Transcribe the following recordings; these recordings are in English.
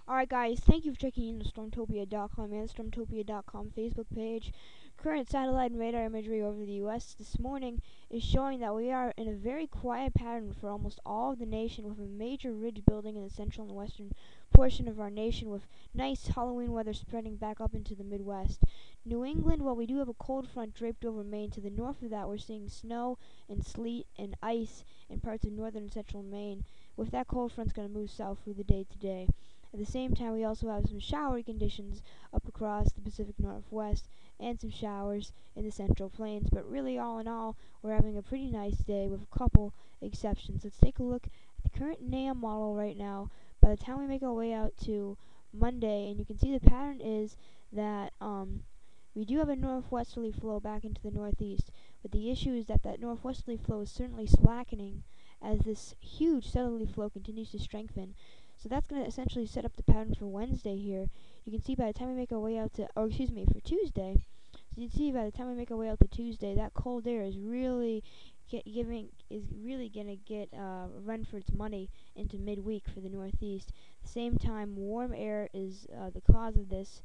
Alright guys, thank you for checking in the Stormtopia.com and Stormtopia.com Facebook page. Current satellite and radar imagery over the US this morning is showing that we are in a very quiet pattern for almost all of the nation, with a major ridge building in the central and western portion of our nation, with nice Halloween weather spreading back up into the Midwest. New England, while we do have a cold front draped over Maine, to the north of that we're seeing snow and sleet and ice in parts of northern and central Maine, with that cold front's going to move south through the day today. At the same time, we also have some showery conditions up across the Pacific Northwest and some showers in the Central Plains. But really, all in all, we're having a pretty nice day with a couple exceptions. Let's take a look at the current NAM model right now. By the time we make our way out to Monday, and you can see the pattern is that we do have a northwesterly flow back into the northeast. But the issue is that that northwesterly flow is certainly slackening as this huge southerly flow continues to strengthen. So that's going to essentially set up the pattern for Wednesday here. You can see by the time we make our way out to, for Tuesday. So you can see by the time we make our way out to Tuesday, that cold air is really going to get a run for its money into midweek for the Northeast. At the same time, warm air is the cause of this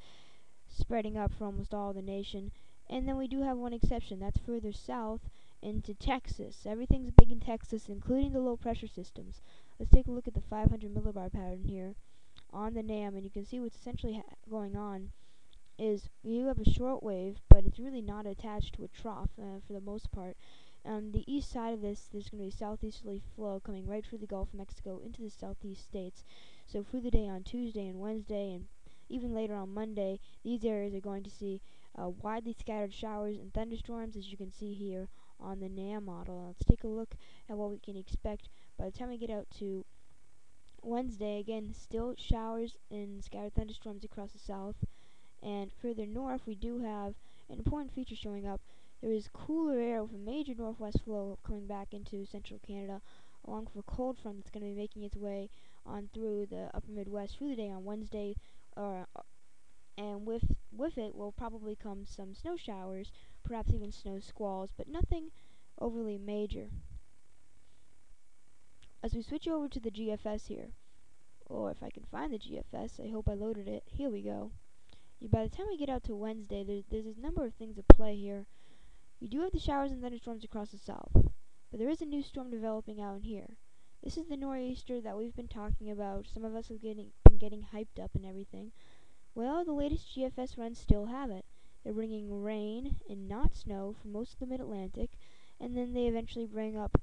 spreading up for almost all of the nation. And then we do have one exception. That's further south into Texas. Everything's big in Texas, including the low pressure systems. Let's take a look at the 500 millibar pattern here on the NAM, and you can see what's essentially going on is you have a short wave, but it's really not attached to a trough for the most part. On the east side of this, there's going to be southeasterly flow coming right through the Gulf of Mexico into the southeast states. So through the day on Tuesday and Wednesday, and even later on Monday, these areas are going to see widely scattered showers and thunderstorms, as you can see here on the NAM model. Let's take a look at what we can expect by the time we get out to Wednesday. Again, still showers and scattered thunderstorms across the south. And further north, we do have an important feature showing up. There is cooler air with a major northwest flow coming back into central Canada, along with a cold front that's going to be making its way on through the upper Midwest through the day on Wednesday. And with it will probably come some snow showers, perhaps even snow squalls, but nothing overly major. As we switch over to the GFS here, or if I can find the GFS, I hope I loaded it. Here we go. By the time we get out to Wednesday, there's a number of things at play here. We do have the showers and thunderstorms across the south, but there is a new storm developing out here. This is the nor'easter that we've been talking about. Some of us have been getting hyped up and everything. Well, the latest GFS runs still have it. They're bringing rain and not snow for most of the mid-Atlantic, and then they eventually bring up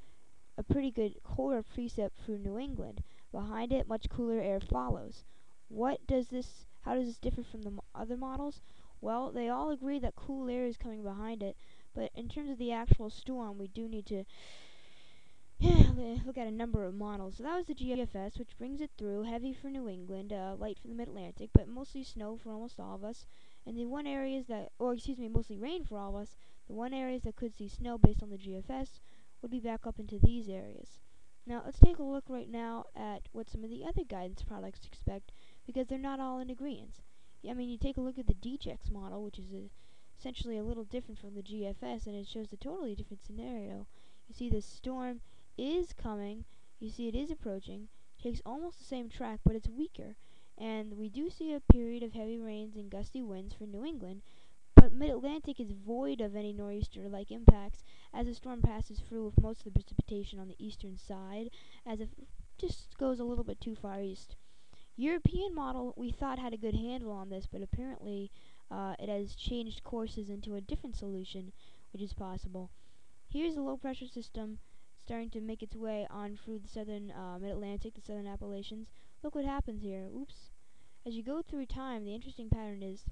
a pretty good colder precip through New England. Behind it, much cooler air follows. How does this differ from the other models? Well, they all agree that cool air is coming behind it, but in terms of the actual storm, we do need to look at a number of models. So that was the GFS, which brings it through, heavy for New England, light for the Mid-Atlantic, but mostly snow for almost all of us. And mostly rain for all of us. The one areas that could see snow based on the GFS would be back up into these areas. Now, let's take a look right now at what some of the other guidance products expect, because they're not all in agreement. I mean, you take a look at the DJX model, which is essentially a little different from the GFS, and it shows a totally different scenario. You see the storm is coming, you see it is approaching, takes almost the same track, but it's weaker. And we do see a period of heavy rains and gusty winds for New England, but Mid-Atlantic is void of any nor'easter-like impacts, as the storm passes through with most of the precipitation on the eastern side, as it just goes a little bit too far east. European model we thought had a good handle on this, but apparently it has changed courses into a different solution, which is possible. Here's a low pressure system starting to make its way on through the southern Mid-Atlantic, the southern Appalachians. Look what happens here. Oops. As you go through time, the interesting pattern is,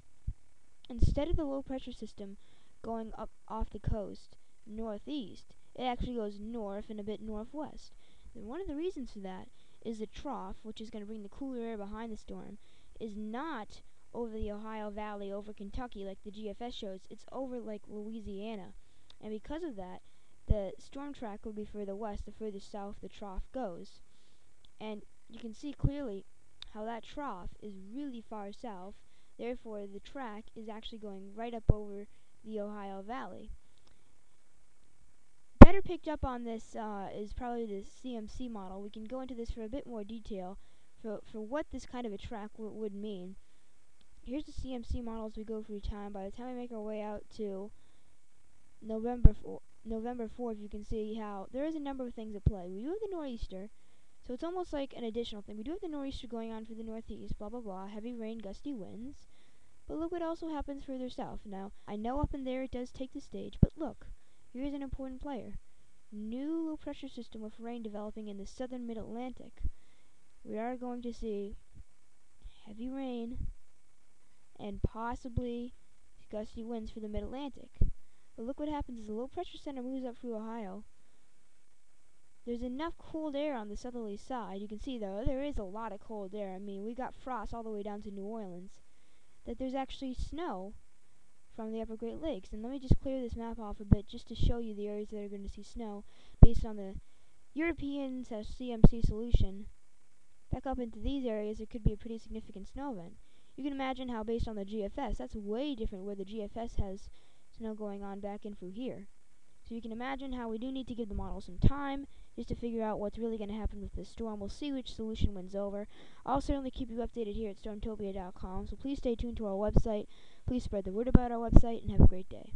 instead of the low pressure system going up off the coast northeast, it actually goes north and a bit northwest. And one of the reasons for that is the trough, which is going to bring the cooler air behind the storm, is not over the Ohio Valley, over Kentucky like the GFS shows. It's over like Louisiana. And because of that, the storm track would be further west the further south the trough goes. And you can see clearly how that trough is really far south. Therefore, the track is actually going right up over the Ohio Valley. Better picked up on this is probably the CMC model. We can go into this for a bit more detail for what this kind of a track would mean. Here's the CMC models we go through time. By the time we make our way out to November 4th, you can see how there is a number of things at play. We do have the nor'easter, so it's almost like an additional thing. We do have the nor'easter going on for the northeast, blah blah blah, heavy rain, gusty winds. But look what also happens further south. Now, I know up in there it does take the stage, but look, here's an important player. New low pressure system with rain developing in the southern mid-Atlantic. We are going to see heavy rain and possibly gusty winds for the mid-Atlantic. But look what happens as the low pressure center moves up through Ohio. There's enough cold air on the southerly side. You can see though, there is a lot of cold air. I mean, we got frost all the way down to New Orleans. That there's actually snow from the upper Great Lakes. And let me just clear this map off a bit just to show you the areas that are going to see snow based on the European CMC solution. Back up into these areas, it could be a pretty significant snow event. You can imagine how based on the GFS, that's way different where the GFS has snow going on back in through here. So you can imagine how we do need to give the model some time just to figure out what's really going to happen with this storm. We'll see which solution wins over. I'll certainly keep you updated here at stormtopia.com, so please stay tuned to our website. Please spread the word about our website, and have a great day.